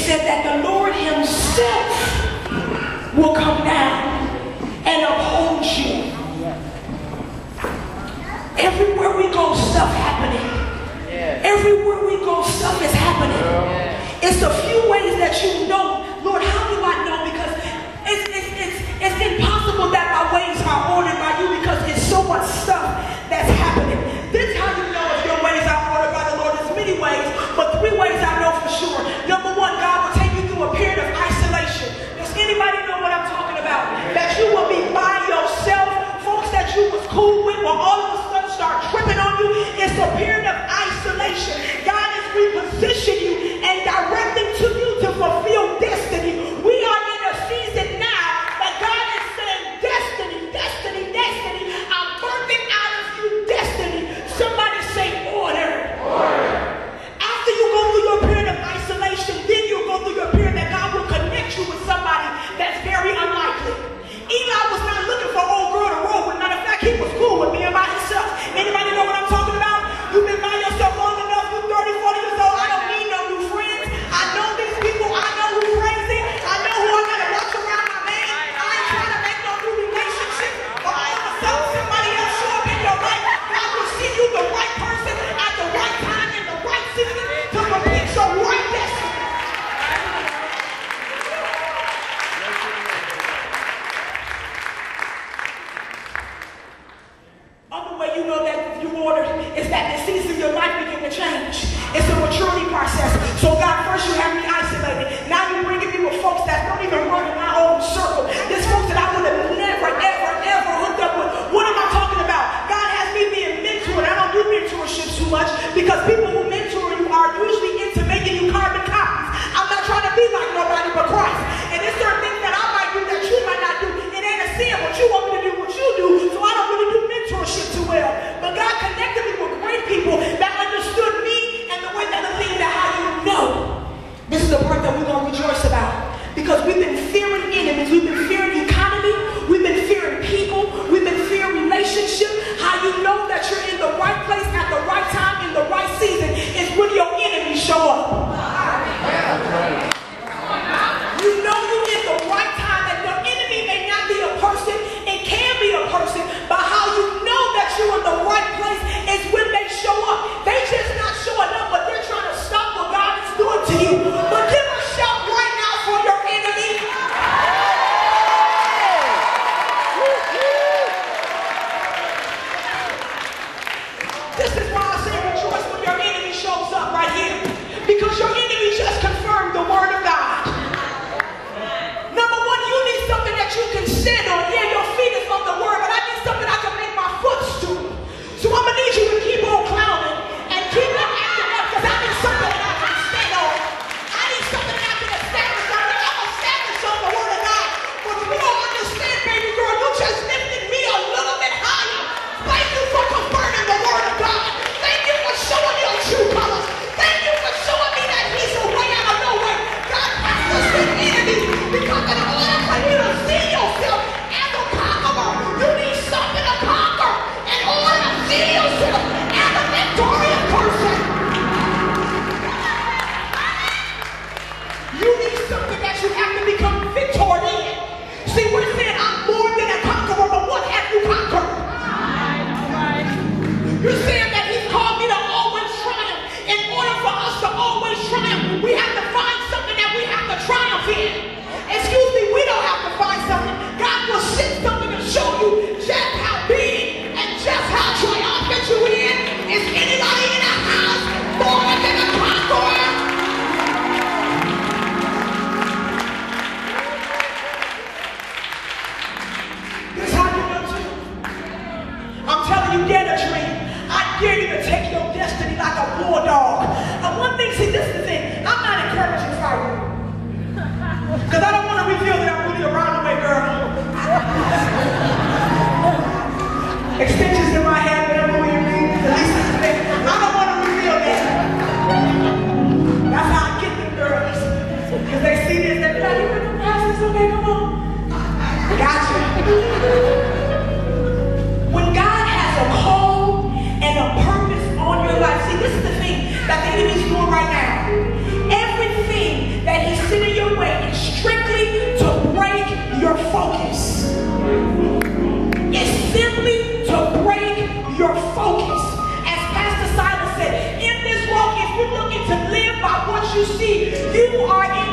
said that the Lord himself will come down and uphold you. Everywhere we go, stuff happening. Everywhere we go, stuff is happening. It's a few ways that you know. Lord, how do I know? Because it's impossible that my ways are ordered by you, because it's so much stuff that's happening. This is how you know if your ways are ordered by the Lord. There's many ways, but 3 ways I know for sure. Number 1, God will take you through a period of isolation. Does anybody know what I'm talking about? That you will be by yourself. Folks that you was cool with will all of a sudden start tripping on you. It's a period of isolation. God is repositioning you and directing to you to fulfill destiny. We are in a season now that God is saying, destiny, destiny, destiny. I'm birthing out of you destiny. Somebody say order. After you go through your period of isolation, then you go through your period that God will connect you with somebody that's very unlikely. Eli was not looking for old girl to roll with. Matter of fact, he was cool with being by himself. Anybody know what I'm talking about? You've been by yourself long enough. You're 30, 40 years old. I don't need no new friends. I know these people. I know who's crazy. I know who I gotta watch around my man. I ain't trying to make no new relationship. But all of a sudden, somebody else show up in your life. God will send you the right person at the right time in the right season to complete your right destiny. Other way you know that you ordered is that the season of your life begin to change. It's a maturity process. So God, first you have me isolated. Now you're bringing me with folks that don't even run in my own circle. There's folks that I would have never, ever, ever hooked up with. What am I talking about? God has me being mentored. I don't do mentorship too much because people who mentor you are usually into making you carbon copies. I'm not trying to be like nobody but Christ. And there's certain things that I might do that you might not do. It ain't a sin, but you want me to do what you do. So I don't really do mentorship too well. But God connected me with great people that understood me and the way that the thing that how you know. This is the part that we're going to rejoice about. Because we've been fearing enemies. We've been fearing economy. We've been fearing people. We've been fearing relationship. How you know that you're in the right place at the right time in the right season is when your enemies show up. You know you're in the right time, and your enemy may not be a person. It can be a person. But how you know that you're in the right place is when they show up. They just not showing up, but they're trying to stop what God is doing to you. But give a shout right now for your enemy. This is why I say rejoice when your enemy shows up right here. Because your enemy just confirmed the word of God. Number 1, you need something that you can stand on. Yeah, your feet is on the word, but I need something I can make my foot stool. So I'm going to need you to keep on clowning and keep on acting up, because I need something that I can stand on. I need something that I can establish on. I'm established on the word of God. But you don't understand, baby girl, you just lifted me a little bit higher. Thank you for confirming the word of God. Thank you for showing your true colors. Thank you for showing me that he's a way out of nowhere. God has to send enemies because in order for you to see yourself as a conqueror, you need something to conquer in order to see yourself as a victorious person. You need something that you have to become victor in. See, we're saying I'm more than a conqueror, but what have you conquered? You're saying that he's called me to always triumph. In order for us to always triumph, we have to find something that we have to triumph in. Excuse me, we don't have to find something. God will send something to show you just how big and just how triumphant you in. Is anybody in the house more than a conqueror? This is how you know too. I'm telling you, get a dream. I dare you to take your destiny like a bulldog. And one thing, see, this is the thing. I'm not encouraging fighting. Because I don't want to reveal that I'm really a roundaway girl. Extensions in my head, but I'm really at least it's there. I don't want to reveal that. That's how I get them girls. Because they see this, they're like, you want to pass this? Okay, come on. Gotcha. When God has a call and a purpose on your life, see, this is the thing that the enemy's doing right now. Everything that he's you see, you are in